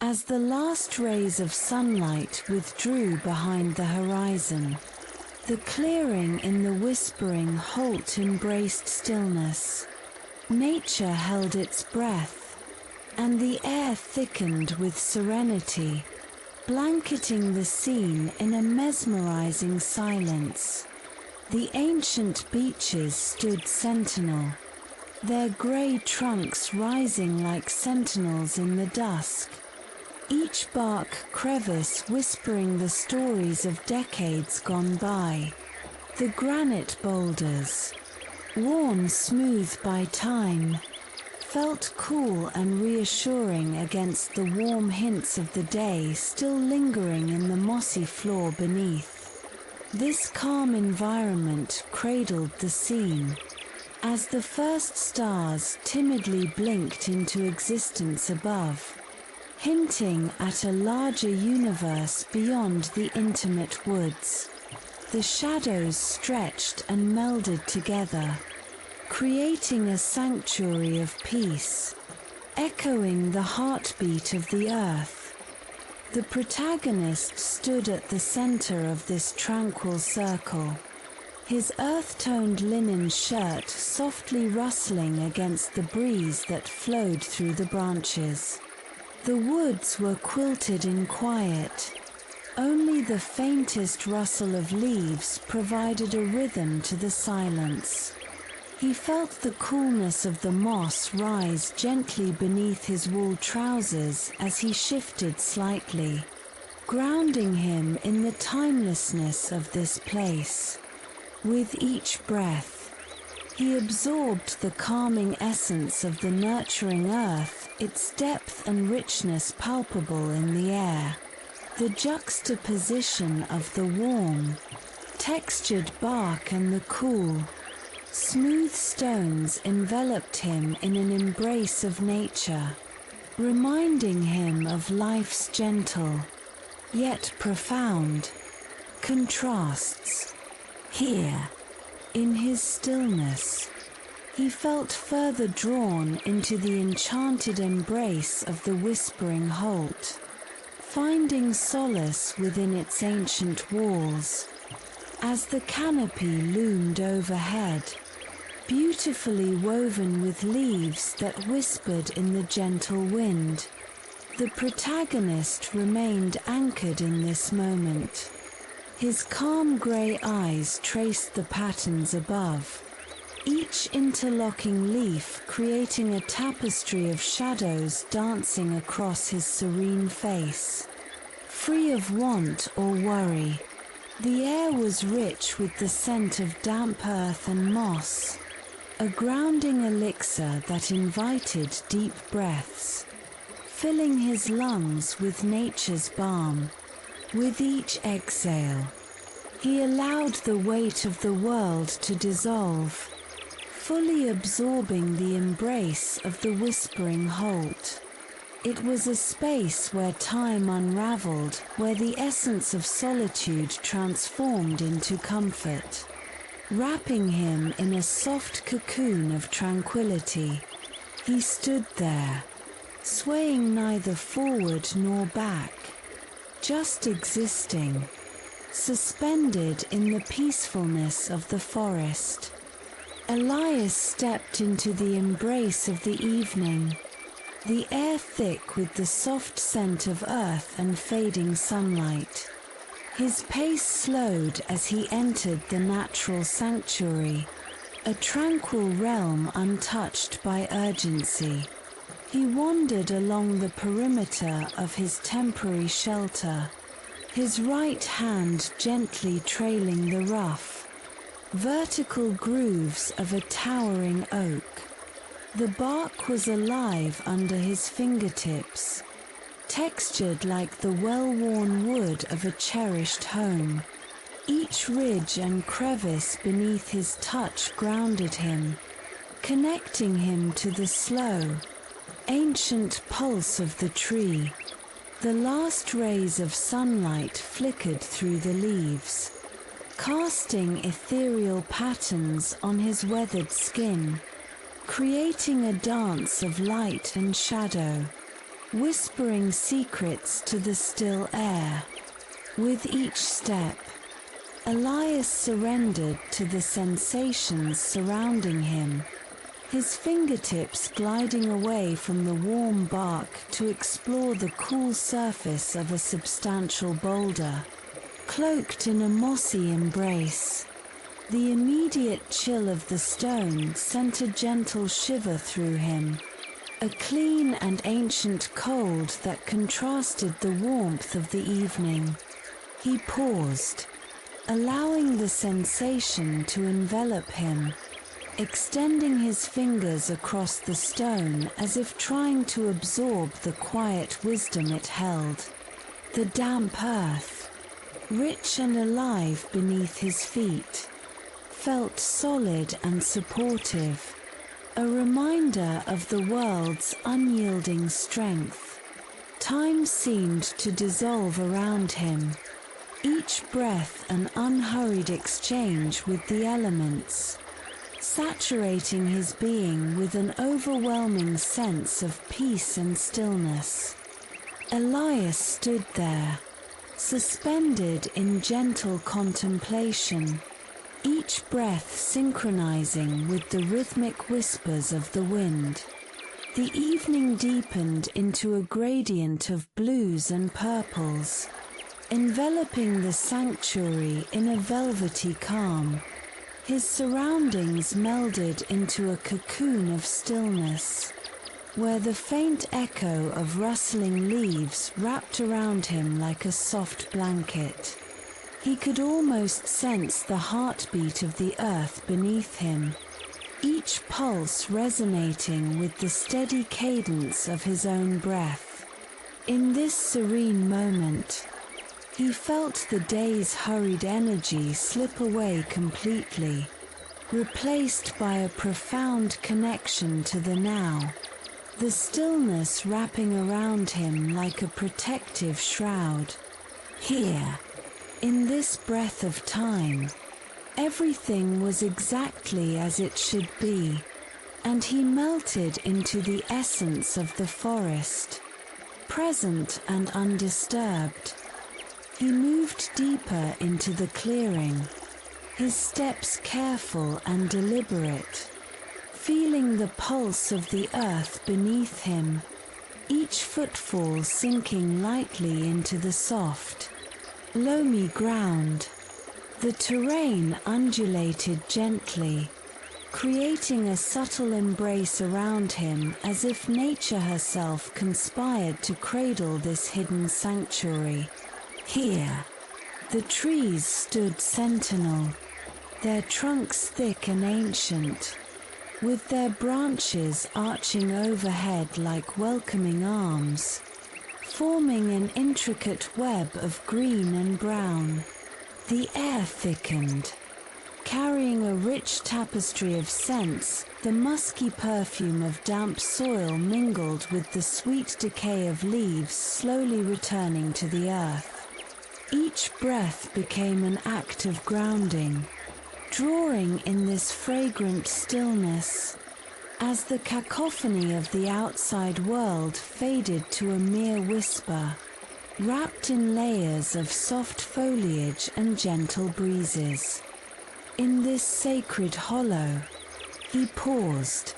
As the last rays of sunlight withdrew behind the horizon, the clearing in the whispering Holt embraced stillness. Nature held its breath, and the air thickened with serenity, blanketing the scene in a mesmerizing silence. The ancient beeches stood sentinel, their gray trunks rising like sentinels in the dusk, each bark crevice whispering the stories of decades gone by. The granite boulders, worn smooth by time, felt cool and reassuring against the warm hints of the day still lingering in the mossy floor beneath. This calm environment cradled the scene, as the first stars timidly blinked into existence above, hinting at a larger universe beyond the intimate woods. The shadows stretched and melded together, creating a sanctuary of peace, echoing the heartbeat of the earth. The protagonist stood at the center of this tranquil circle, his earth-toned linen shirt softly rustling against the breeze that flowed through the branches. The woods were quilted in quiet. Only the faintest rustle of leaves provided a rhythm to the silence. He felt the coolness of the moss rise gently beneath his wool trousers as he shifted slightly, grounding him in the timelessness of this place. With each breath, he absorbed the calming essence of the nurturing earth, its depth and richness palpable in the air. The juxtaposition of the warm, textured bark and the cool, smooth stones enveloped him in an embrace of nature, reminding him of life's gentle, yet profound, contrasts. Here, in his stillness, he felt further drawn into the enchanted embrace of the whispering Holt, finding solace within its ancient walls. As the canopy loomed overhead, beautifully woven with leaves that whispered in the gentle wind, the protagonist remained anchored in this moment. His calm grey eyes traced the patterns above, each interlocking leaf creating a tapestry of shadows dancing across his serene face. Free of want or worry, the air was rich with the scent of damp earth and moss, a grounding elixir that invited deep breaths, filling his lungs with nature's balm. With each exhale, he allowed the weight of the world to dissolve, fully absorbing the embrace of the whispering Holt. It was a space where time unraveled, where the essence of solitude transformed into comfort, wrapping him in a soft cocoon of tranquility. He stood there, swaying neither forward nor back, just existing, suspended in the peacefulness of the forest. Elias stepped into the embrace of the evening, the air thick with the soft scent of earth and fading sunlight. His pace slowed as he entered the natural sanctuary, a tranquil realm untouched by urgency. He wandered along the perimeter of his temporary shelter, his right hand gently trailing the rough, vertical grooves of a towering oak. The bark was alive under his fingertips, textured like the well-worn wood of a cherished home. Each ridge and crevice beneath his touch grounded him, connecting him to the slow, ancient pulse of the tree. The last rays of sunlight flickered through the leaves, casting ethereal patterns on his weathered skin, creating a dance of light and shadow. whispering secrets to the still air. With each step, Elias surrendered to the sensations surrounding him, his fingertips gliding away from the warm bark to explore the cool surface of a substantial boulder. Cloaked in a mossy embrace, the immediate chill of the stone sent a gentle shiver through him, a clean and ancient cold that contrasted the warmth of the evening. He paused, allowing the sensation to envelop him, extending his fingers across the stone as if trying to absorb the quiet wisdom it held. The damp earth, rich and alive beneath his feet, felt solid and supportive, a reminder of the world's unyielding strength. Time seemed to dissolve around him, each breath an unhurried exchange with the elements, saturating his being with an overwhelming sense of peace and stillness. Elias stood there, suspended in gentle contemplation, each breath synchronizing with the rhythmic whispers of the wind. The evening deepened into a gradient of blues and purples, enveloping the sanctuary in a velvety calm. His surroundings melded into a cocoon of stillness, where the faint echo of rustling leaves wrapped around him like a soft blanket. He could almost sense the heartbeat of the earth beneath him, each pulse resonating with the steady cadence of his own breath. In this serene moment, he felt the day's hurried energy slip away completely, replaced by a profound connection to the now, the stillness wrapping around him like a protective shroud. Here, in this breath of time, everything was exactly as it should be, and he melted into the essence of the forest, present and undisturbed. He moved deeper into the clearing, his steps careful and deliberate, feeling the pulse of the earth beneath him, each footfall sinking lightly into the soft, loamy ground. The terrain undulated gently, creating a subtle embrace around him as if nature herself conspired to cradle this hidden sanctuary. Here, the trees stood sentinel, their trunks thick and ancient, with their branches arching overhead like welcoming arms, forming an intricate web of green and brown. The air thickened, carrying a rich tapestry of scents. The musky perfume of damp soil mingled with the sweet decay of leaves slowly returning to the earth. Each breath became an act of grounding, drawing in this fragrant stillness, as the cacophony of the outside world faded to a mere whisper, wrapped in layers of soft foliage and gentle breezes. In this sacred hollow, he paused,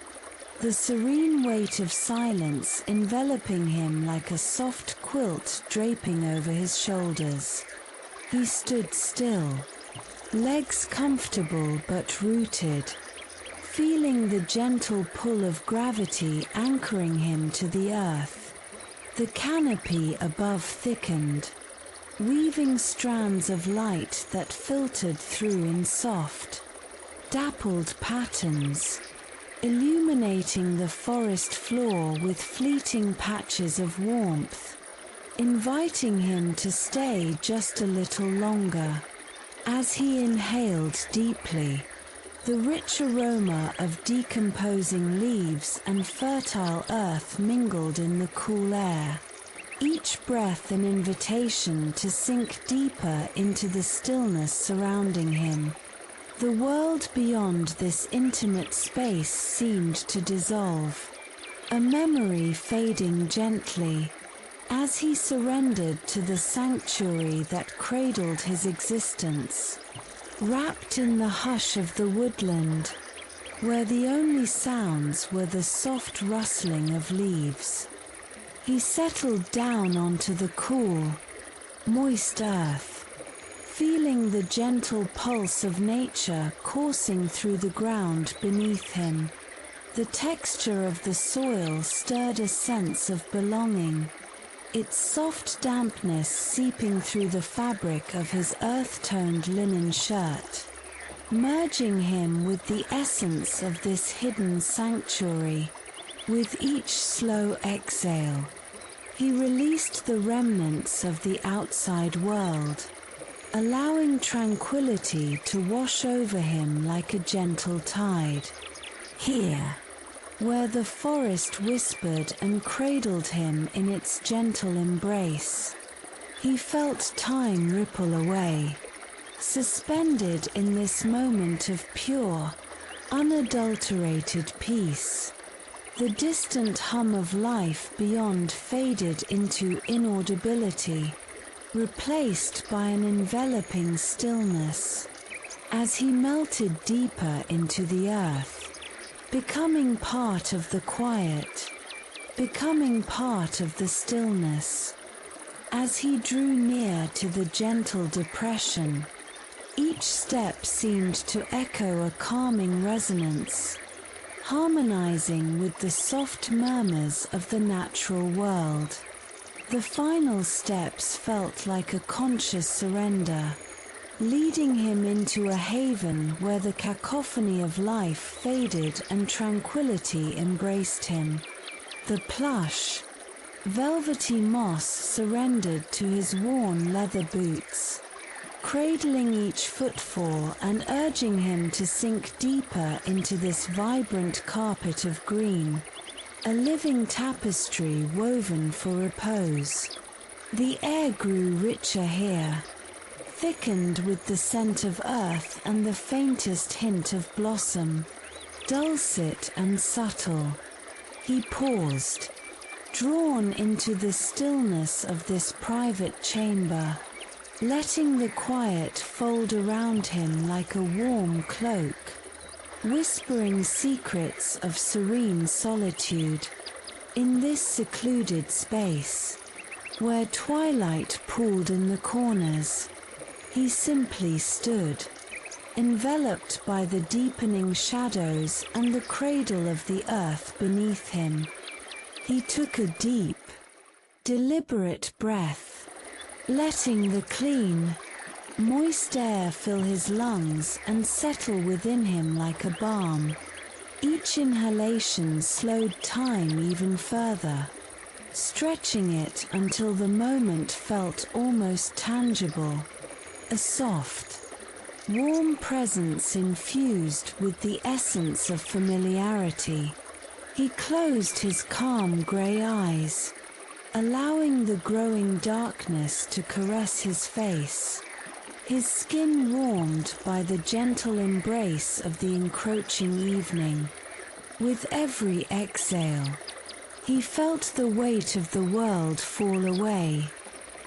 the serene weight of silence enveloping him like a soft quilt draping over his shoulders. He stood still, legs comfortable but rooted, feeling the gentle pull of gravity anchoring him to the earth. The canopy above thickened, weaving strands of light that filtered through in soft, dappled patterns, illuminating the forest floor with fleeting patches of warmth, inviting him to stay just a little longer. As he inhaled deeply, the rich aroma of decomposing leaves and fertile earth mingled in the cool air, each breath an invitation to sink deeper into the stillness surrounding him. The world beyond this intimate space seemed to dissolve, a memory fading gently as he surrendered to the sanctuary that cradled his existence. Wrapped in the hush of the woodland, where the only sounds were the soft rustling of leaves, he settled down onto the cool, moist earth, feeling the gentle pulse of nature coursing through the ground beneath him. The texture of the soil stirred a sense of belonging, its soft dampness seeping through the fabric of his earth-toned linen shirt, merging him with the essence of this hidden sanctuary. With each slow exhale, he released the remnants of the outside world, allowing tranquility to wash over him like a gentle tide. Here, where the forest whispered and cradled him in its gentle embrace, he felt time ripple away, suspended in this moment of pure, unadulterated peace. The distant hum of life beyond faded into inaudibility, replaced by an enveloping stillness, as he melted deeper into the earth, becoming part of the quiet, becoming part of the stillness. As he drew near to the gentle depression, each step seemed to echo a calming resonance, harmonizing with the soft murmurs of the natural world. The final steps felt like a conscious surrender, leading him into a haven where the cacophony of life faded and tranquility embraced him. The plush, velvety moss surrendered to his worn leather boots, cradling each footfall and urging him to sink deeper into this vibrant carpet of green, a living tapestry woven for repose. The air grew richer here, thickened with the scent of earth and the faintest hint of blossom, dulcet and subtle. He paused, drawn into the stillness of this private chamber, letting the quiet fold around him like a warm cloak, whispering secrets of serene solitude. In this secluded space, where twilight pooled in the corners, he simply stood, enveloped by the deepening shadows and the cradle of the earth beneath him. He took a deep, deliberate breath, letting the clean, moist air fill his lungs and settle within him like a balm. Each inhalation slowed time even further, stretching it until the moment felt almost tangible. A soft, warm presence infused with the essence of familiarity. He closed his calm grey eyes, allowing the growing darkness to caress his face, his skin warmed by the gentle embrace of the encroaching evening. With every exhale, he felt the weight of the world fall away,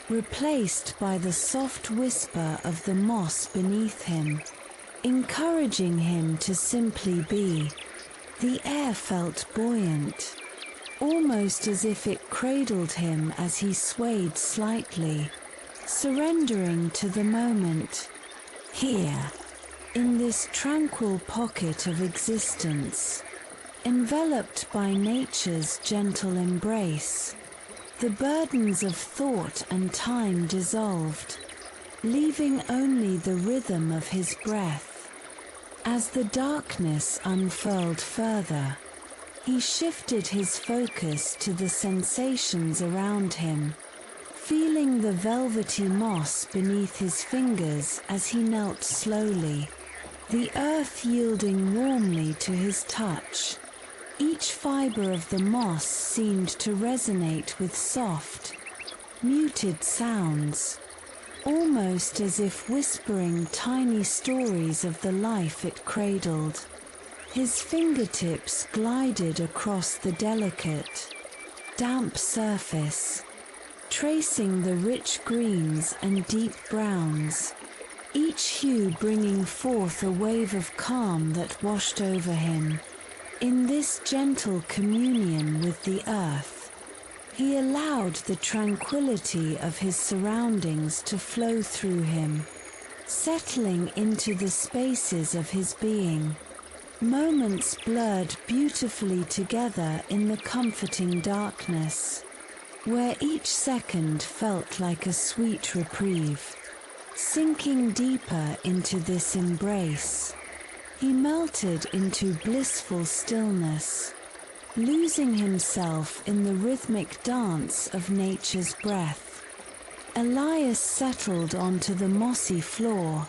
replaced by the soft whisper of the moss beneath him, encouraging him to simply be. The air felt buoyant, almost as if it cradled him as he swayed slightly, surrendering to the moment. Here, in this tranquil pocket of existence, enveloped by nature's gentle embrace, the burdens of thought and time dissolved, leaving only the rhythm of his breath. As the darkness unfurled further, he shifted his focus to the sensations around him, feeling the velvety moss beneath his fingers as he knelt slowly, the earth yielding warmly to his touch. Each fiber of the moss seemed to resonate with soft, muted sounds, almost as if whispering tiny stories of the life it cradled. His fingertips glided across the delicate, damp surface, tracing the rich greens and deep browns, each hue bringing forth a wave of calm that washed over him. In this gentle communion with the earth, he allowed the tranquility of his surroundings to flow through him, settling into the spaces of his being. Moments blurred beautifully together in the comforting darkness, where each second felt like a sweet reprieve. Sinking deeper into this embrace, he melted into blissful stillness, losing himself in the rhythmic dance of nature's breath. Elias settled onto the mossy floor,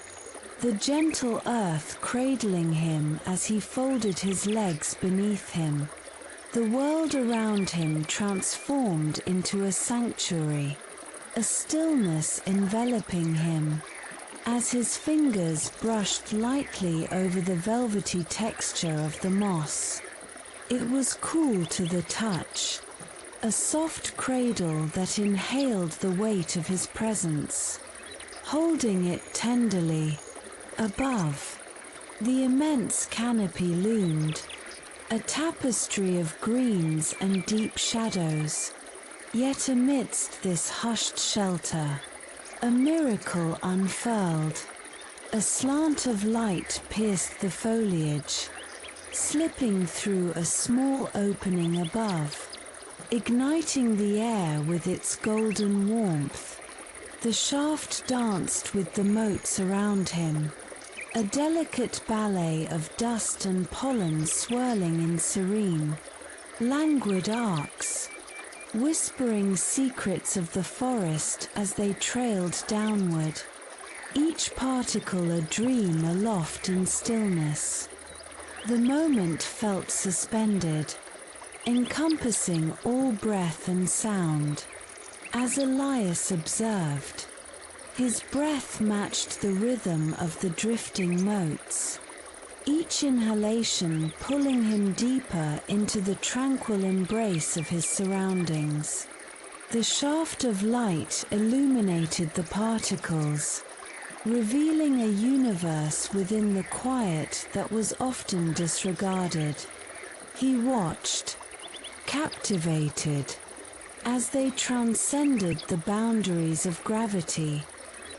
the gentle earth cradling him as he folded his legs beneath him. The world around him transformed into a sanctuary, a stillness enveloping him, as his fingers brushed lightly over the velvety texture of the moss. It was cool to the touch, a soft cradle that inhaled the weight of his presence. Holding it tenderly, above, the immense canopy loomed, a tapestry of greens and deep shadows. Yet amidst this hushed shelter, a miracle unfurled. A slant of light pierced the foliage, slipping through a small opening above, igniting the air with its golden warmth. The shaft danced with the motes around him, a delicate ballet of dust and pollen swirling in serene, languid arcs, whispering secrets of the forest as they trailed downward, each particle a dream aloft in stillness. The moment felt suspended, encompassing all breath and sound. As Elias observed, his breath matched the rhythm of the drifting motes, each inhalation pulling him deeper into the tranquil embrace of his surroundings. The shaft of light illuminated the particles, revealing a universe within the quiet that was often disregarded. He watched, captivated, as they transcended the boundaries of gravity,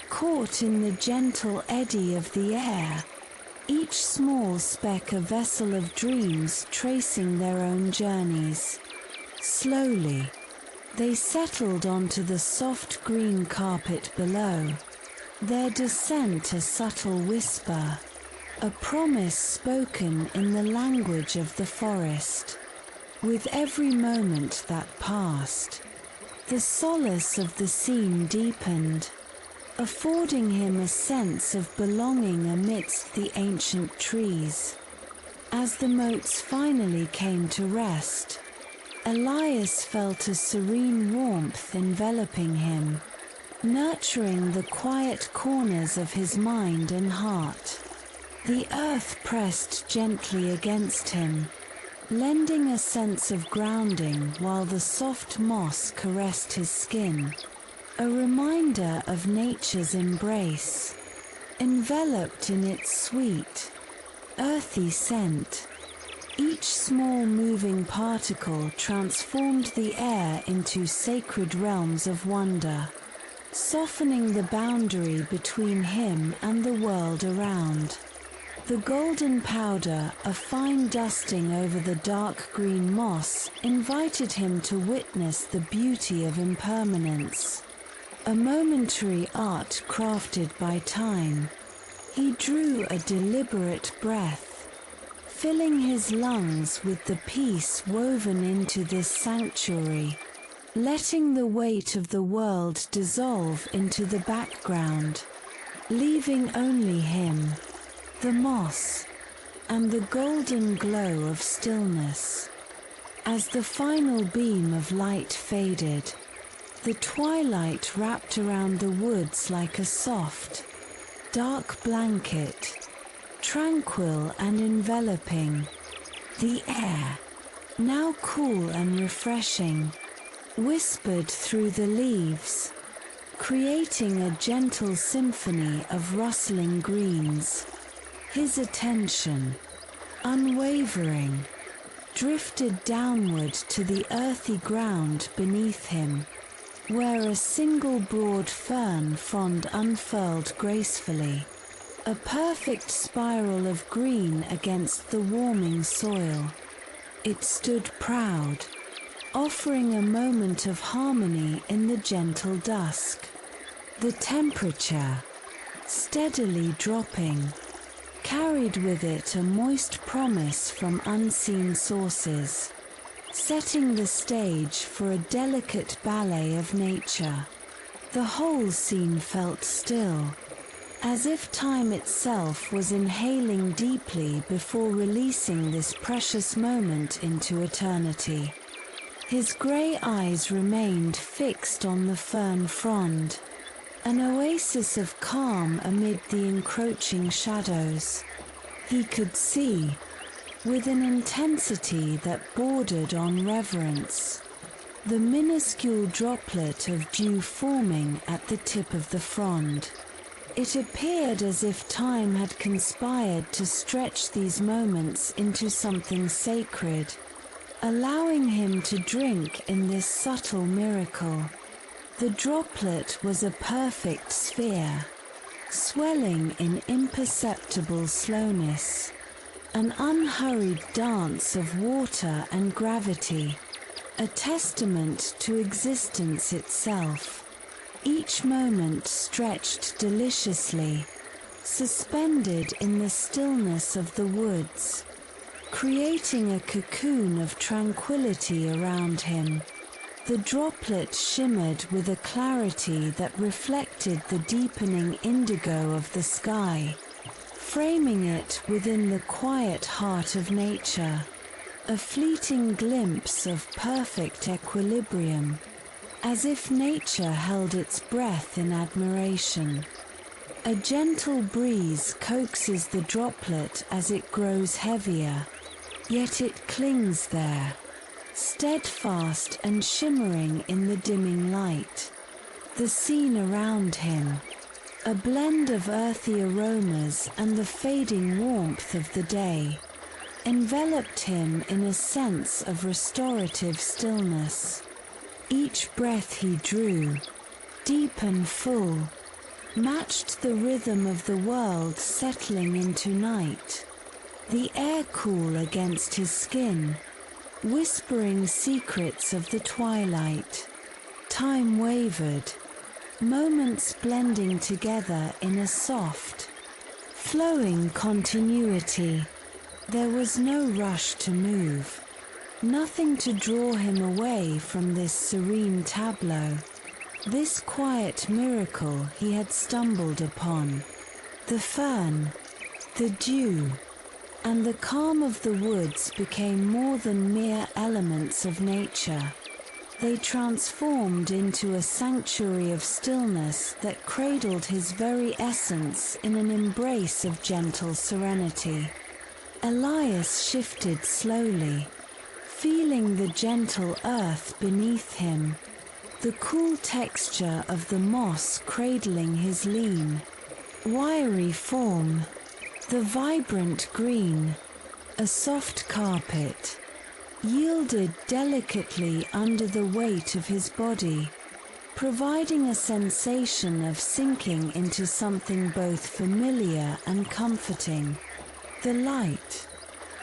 caught in the gentle eddy of the air, each small speck a vessel of dreams tracing their own journeys. Slowly, they settled onto the soft green carpet below, their descent a subtle whisper, a promise spoken in the language of the forest. With every moment that passed, the solace of the scene deepened, affording him a sense of belonging amidst the ancient trees. As the motes finally came to rest, Elias felt a serene warmth enveloping him, nurturing the quiet corners of his mind and heart. The earth pressed gently against him, lending a sense of grounding while the soft moss caressed his skin, a reminder of nature's embrace, enveloped in its sweet, earthy scent. Each small moving particle transformed the air into sacred realms of wonder, softening the boundary between him and the world around. The golden powder, a fine dusting over the dark green moss, invited him to witness the beauty of impermanence, a momentary art crafted by time. He drew a deliberate breath, filling his lungs with the peace woven into this sanctuary, letting the weight of the world dissolve into the background, leaving only him, the moss, and the golden glow of stillness. As the final beam of light faded, the twilight wrapped around the woods like a soft, dark blanket, tranquil and enveloping. The air, now cool and refreshing, whispered through the leaves, creating a gentle symphony of rustling greens. His attention, unwavering, drifted downward to the earthy ground beneath him, where a single broad fern frond unfurled gracefully, a perfect spiral of green against the warming soil. It stood proud, offering a moment of harmony in the gentle dusk. The temperature, steadily dropping, carried with it a moist promise from unseen sources, setting the stage for a delicate ballet of nature. The whole scene felt still, as if time itself was inhaling deeply before releasing this precious moment into eternity. His grey eyes remained fixed on the fern frond, an oasis of calm amid the encroaching shadows. He could see, with an intensity that bordered on reverence, the minuscule droplet of dew forming at the tip of the frond. It appeared as if time had conspired to stretch these moments into something sacred, allowing him to drink in this subtle miracle. The droplet was a perfect sphere, swelling in imperceptible slowness, an unhurried dance of water and gravity, a testament to existence itself. Each moment stretched deliciously, suspended in the stillness of the woods, creating a cocoon of tranquility around him. The droplet shimmered with a clarity that reflected the deepening indigo of the sky, framing it within the quiet heart of nature, a fleeting glimpse of perfect equilibrium, as if nature held its breath in admiration. A gentle breeze coaxes the droplet as it grows heavier, yet it clings there, steadfast and shimmering in the dimming light. The scene around him, a blend of earthy aromas and the fading warmth of the day, enveloped him in a sense of restorative stillness. Each breath he drew, deep and full, matched the rhythm of the world settling into night. The air cool against his skin, whispering secrets of the twilight. Time wavered, moments blending together in a soft, flowing continuity. There was no rush to move, nothing to draw him away from this serene tableau, this quiet miracle he had stumbled upon. The fern, the dew, and the calm of the woods became more than mere elements of nature. They transformed into a sanctuary of stillness that cradled his very essence in an embrace of gentle serenity. Elias shifted slowly, feeling the gentle earth beneath him, the cool texture of the moss cradling his lean, wiry form, the vibrant green, a soft carpet, yielded delicately under the weight of his body, providing a sensation of sinking into something both familiar and comforting. The light,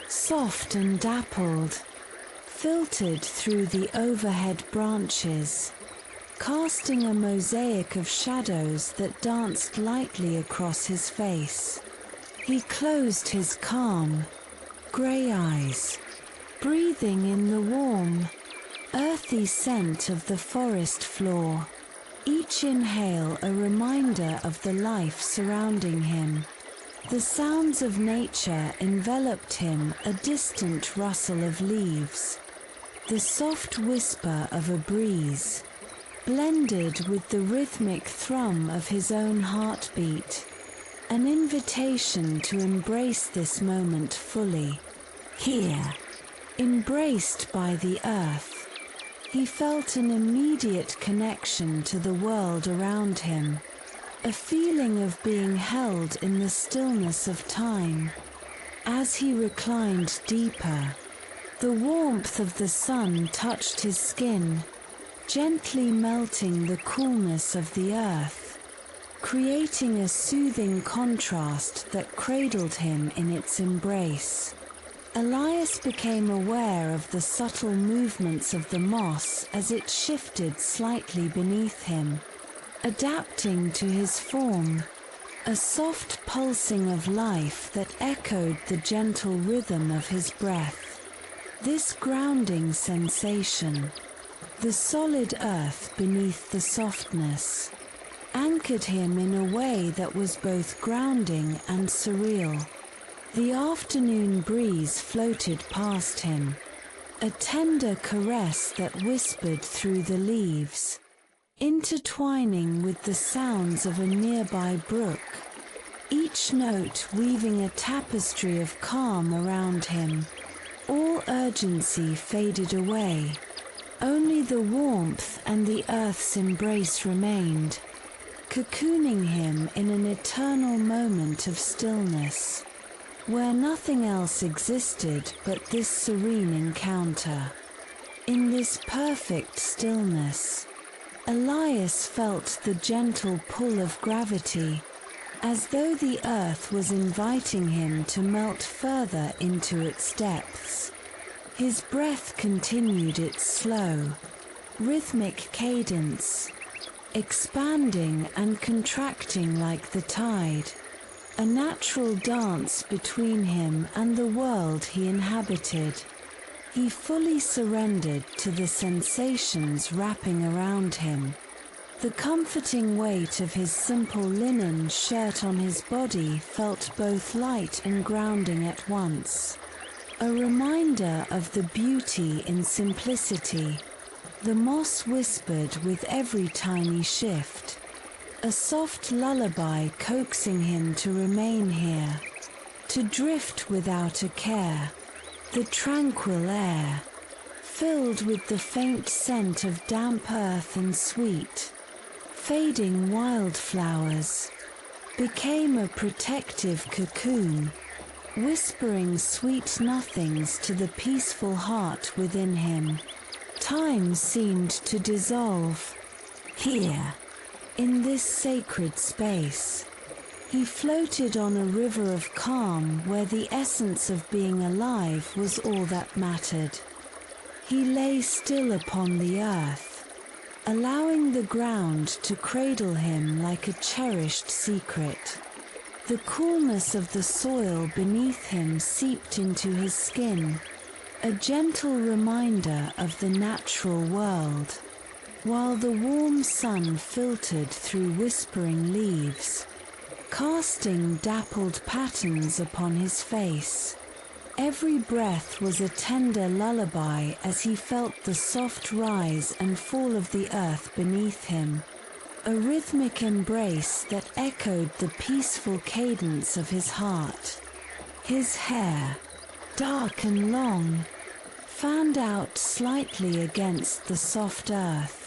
soft and dappled, filtered through the overhead branches, casting a mosaic of shadows that danced lightly across his face. He closed his calm, grey eyes, breathing in the warm, earthy scent of the forest floor, each inhale a reminder of the life surrounding him. The sounds of nature enveloped him, a distant rustle of leaves, the soft whisper of a breeze, blended with the rhythmic thrum of his own heartbeat. an invitation to embrace this moment fully. Here, embraced by the earth, he felt an immediate connection to the world around him, a feeling of being held in the stillness of time. As he reclined deeper, the warmth of the sun touched his skin, gently melting the coolness of the earth, creating a soothing contrast that cradled him in its embrace. Elias became aware of the subtle movements of the moss as it shifted slightly beneath him, adapting to his form, a soft pulsing of life that echoed the gentle rhythm of his breath. This grounding sensation, the solid earth beneath the softness, anchored him in a way that was both grounding and surreal. The afternoon breeze floated past him, a tender caress that whispered through the leaves, intertwining with the sounds of a nearby brook, each note weaving a tapestry of calm around him. All urgency faded away. Only the warmth and the earth's embrace remained, cocooning him in an eternal moment of stillness, where nothing else existed but this serene encounter. In this perfect stillness, Elias felt the gentle pull of gravity, as though the earth was inviting him to melt further into its depths. His breath continued its slow, rhythmic cadence, expanding and contracting like the tide, a natural dance between him and the world he inhabited. He fully surrendered to the sensations wrapping around him. The comforting weight of his simple linen shirt on his body felt both light and grounding at once, a reminder of the beauty in simplicity. The moss whispered with every tiny shift, a soft lullaby coaxing him to remain here, to drift without a care. The tranquil air, filled with the faint scent of damp earth and sweet, fading wildflowers, became a protective cocoon, whispering sweet nothings to the peaceful heart within him. Time seemed to dissolve. Here, in this sacred space, he floated on a river of calm where the essence of being alive was all that mattered. He lay still upon the earth, allowing the ground to cradle him like a cherished secret. The coolness of the soil beneath him seeped into his skin, a gentle reminder of the natural world, while the warm sun filtered through whispering leaves, casting dappled patterns upon his face. Every breath was a tender lullaby as he felt the soft rise and fall of the earth beneath him, a rhythmic embrace that echoed the peaceful cadence of his heart. His hair, dark and long, fanned out slightly against the soft earth,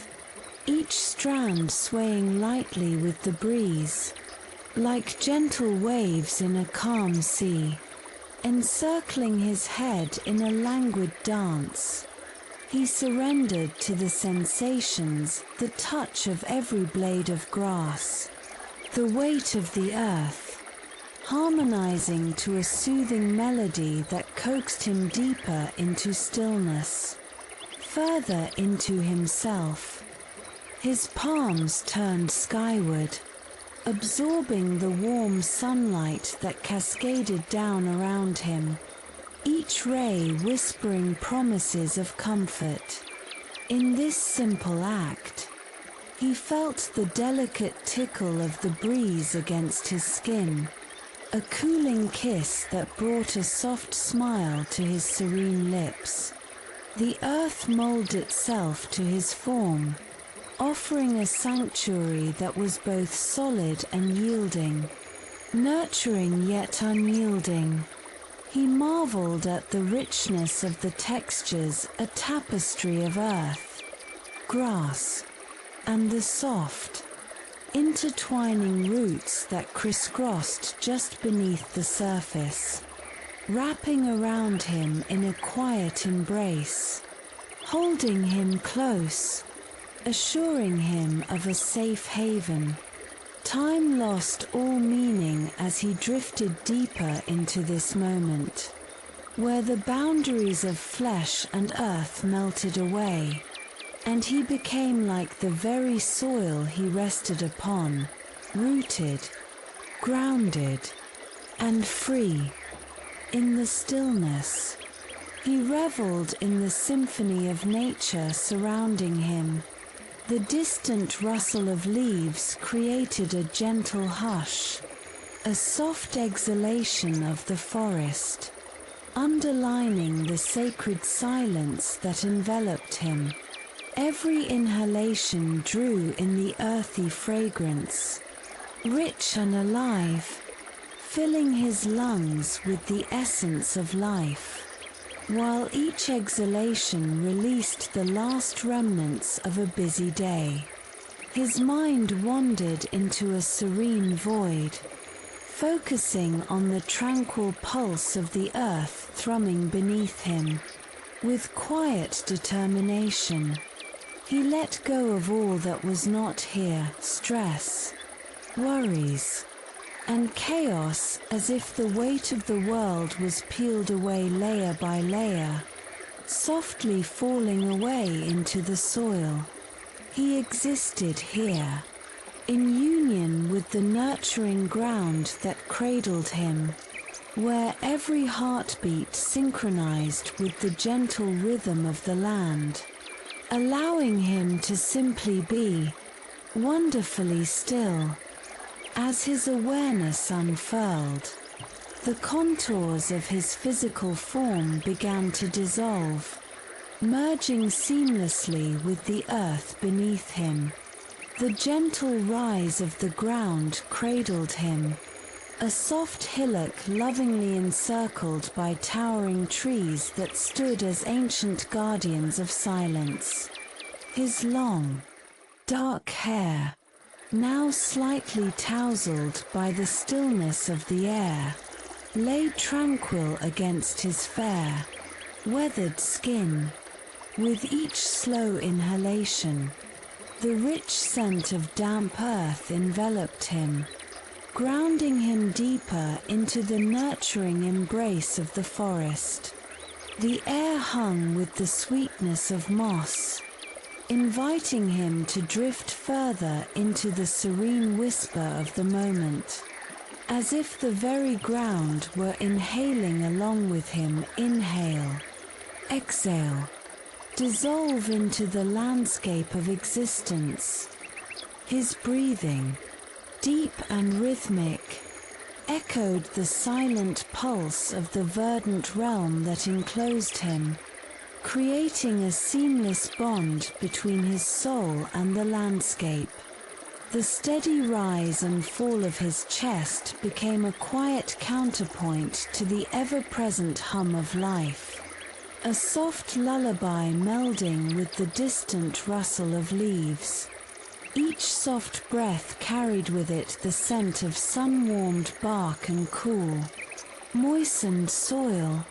each strand swaying lightly with the breeze, like gentle waves in a calm sea, encircling his head in a languid dance. He surrendered to the sensations, the touch of every blade of grass, the weight of the earth, harmonizing to a soothing melody that coaxed him deeper into stillness, further into himself. His palms turned skyward, absorbing the warm sunlight that cascaded down around him, each ray whispering promises of comfort. In this simple act, he felt the delicate tickle of the breeze against his skin, a cooling kiss that brought a soft smile to his serene lips. The earth molded itself to his form, offering a sanctuary that was both solid and yielding. nurturing yet unyielding. He marveled at the richness of the textures, a tapestry of earth, grass, and the soft, intertwining roots that crisscrossed just beneath the surface, wrapping around him in a quiet embrace, holding him close, assuring him of a safe haven. Time lost all meaning as he drifted deeper into this moment, where the boundaries of flesh and earth melted away, and he became like the very soil he rested upon, rooted, grounded, and free. In the stillness, he reveled in the symphony of nature surrounding him. The distant rustle of leaves created a gentle hush, a soft exhalation of the forest, underlining the sacred silence that enveloped him. Every inhalation drew in the earthy fragrance, rich and alive, filling his lungs with the essence of life, while each exhalation released the last remnants of a busy day. His mind wandered into a serene void, focusing on the tranquil pulse of the earth thrumming beneath him. With quiet determination, he let go of all that was not here, stress, worries, and chaos, as if the weight of the world was peeled away layer by layer, softly falling away into the soil. He existed here, in union with the nurturing ground that cradled him, where every heartbeat synchronized with the gentle rhythm of the land, allowing him to simply be, wonderfully still. As his awareness unfurled, the contours of his physical form began to dissolve, merging seamlessly with the earth beneath him. The gentle rise of the ground cradled him, a soft hillock lovingly encircled by towering trees that stood as ancient guardians of silence. His long, dark hair, now slightly tousled by the stillness of the air, lay tranquil against his fair, weathered skin. With each slow inhalation, the rich scent of damp earth enveloped him, grounding him deeper into the nurturing embrace of the forest. The air hung with the sweetness of moss, inviting him to drift further into the serene whisper of the moment, as if the very ground were inhaling along with him. Inhale, exhale, dissolve into the landscape of existence. His breathing, deep and rhythmic, echoed the silent pulse of the verdant realm that enclosed him, creating a seamless bond between his soul and the landscape. The steady rise and fall of his chest became a quiet counterpoint to the ever-present hum of life, a soft lullaby melding with the distant rustle of leaves. Each soft breath carried with it the scent of sun-warmed bark and cool, moistened soil,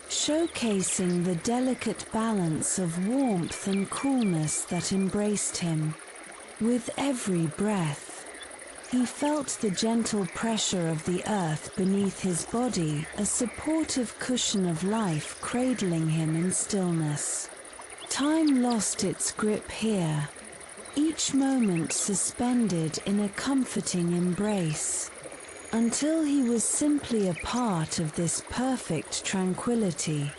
showcasing the delicate balance of warmth and coolness that embraced him. With every breath, he felt the gentle pressure of the earth beneath his body, a supportive cushion of life cradling him in stillness. Time lost its grip here, each moment suspended in a comforting embrace, until he was simply a part of this perfect tranquility,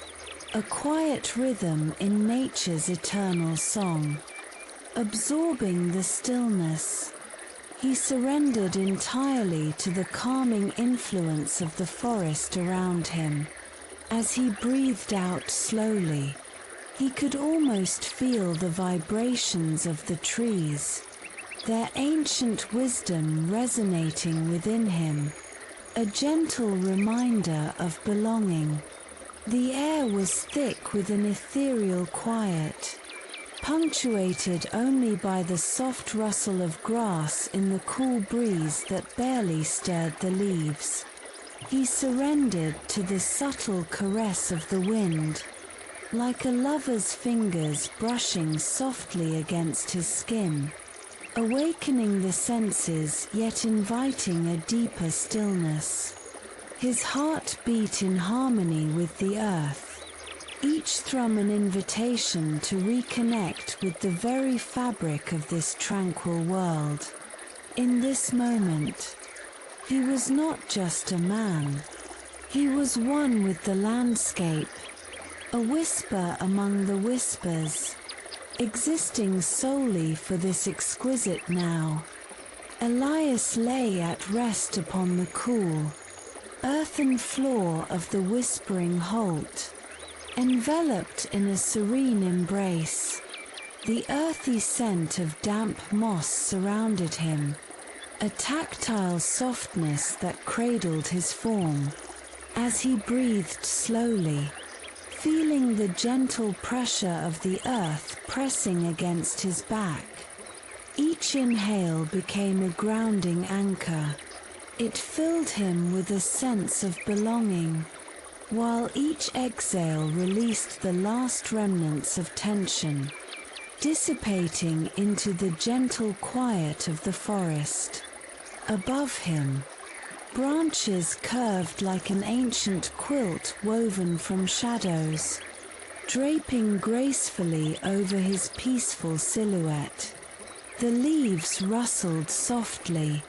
a quiet rhythm in nature's eternal song. Absorbing the stillness, he surrendered entirely to the calming influence of the forest around him. As he breathed out slowly, he could almost feel the vibrations of the trees, their ancient wisdom resonating within him. a gentle reminder of belonging. The air was thick with an ethereal quiet, punctuated only by the soft rustle of grass in the cool breeze that barely stirred the leaves. He surrendered to the subtle caress of the wind, like a lover's fingers brushing softly against his skin, awakening the senses yet inviting a deeper stillness. His heart beat in harmony with the earth, each thrum an invitation to reconnect with the very fabric of this tranquil world. In this moment, he was not just a man. He was one with the landscape, a whisper among the whispers, existing solely for this exquisite now. Elias lay at rest upon the cool, earthen floor of the whispering holt, enveloped in a serene embrace. The earthy scent of damp moss surrounded him, a tactile softness that cradled his form. As he breathed slowly, feeling the gentle pressure of the earth pressing against his back, each inhale became a grounding anchor. It filled him with a sense of belonging, while each exhale released the last remnants of tension, dissipating into the gentle quiet of the forest. Above him, branches curved like an ancient quilt woven from shadows, draping gracefully over his peaceful silhouette. The leaves rustled softly,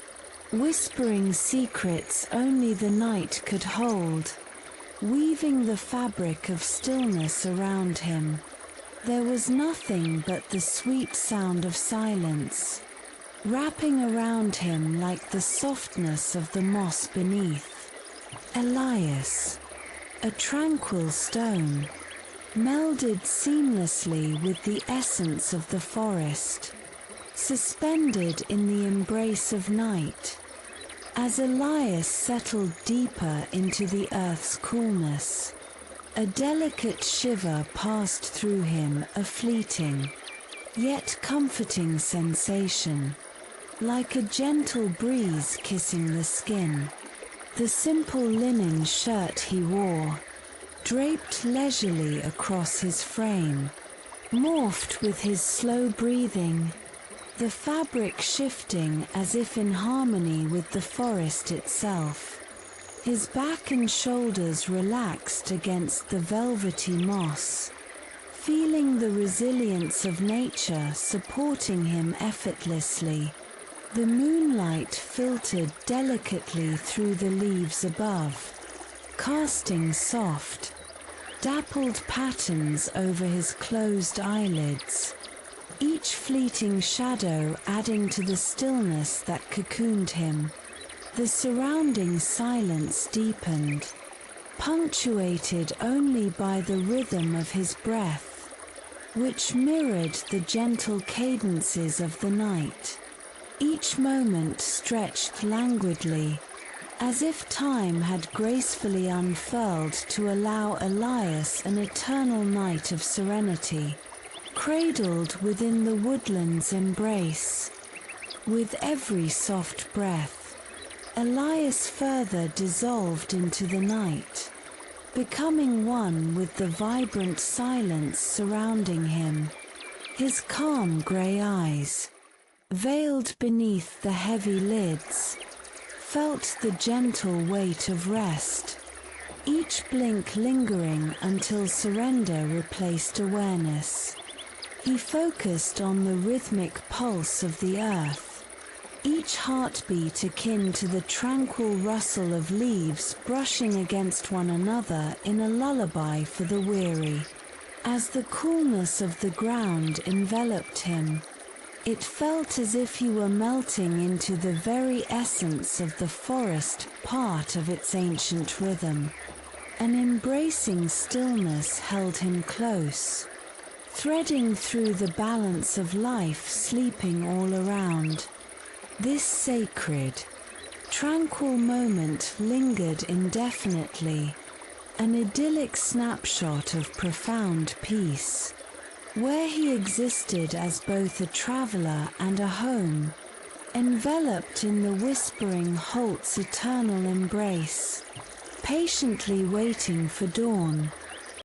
whispering secrets only the night could hold, weaving the fabric of stillness around him. There was nothing but the sweet sound of silence, wrapping around him like the softness of the moss beneath. Elias, a tranquil stone, melded seamlessly with the essence of the forest, suspended in the embrace of night. As Elias settled deeper into the earth's coolness, a delicate shiver passed through him, a fleeting, yet comforting sensation, like a gentle breeze kissing the skin. The simple linen shirt he wore, draped leisurely across his frame, morphed with his slow breathing, the fabric shifting as if in harmony with the forest itself. His back and shoulders relaxed against the velvety moss, feeling the resilience of nature supporting him effortlessly. The moonlight filtered delicately through the leaves above, casting soft, dappled patterns over his closed eyelids, each fleeting shadow adding to the stillness that cocooned him. The surrounding silence deepened, punctuated only by the rhythm of his breath, which mirrored the gentle cadences of the night. Each moment stretched languidly, as if time had gracefully unfurled to allow Elias an eternal night of serenity, cradled within the woodland's embrace. With every soft breath, Elias further dissolved into the night, becoming one with the vibrant silence surrounding him. His calm grey eyes, veiled beneath the heavy lids, felt the gentle weight of rest, each blink lingering until surrender replaced awareness. He focused on the rhythmic pulse of the earth, each heartbeat akin to the tranquil rustle of leaves brushing against one another in a lullaby for the weary. As the coolness of the ground enveloped him, it felt as if he were melting into the very essence of the forest, part of its ancient rhythm. An embracing stillness held him close, threading through the balance of life sleeping all around. This sacred, tranquil moment lingered indefinitely, an idyllic snapshot of profound peace, where he existed as both a traveler and a home, enveloped in the whispering Holt's eternal embrace, patiently waiting for dawn.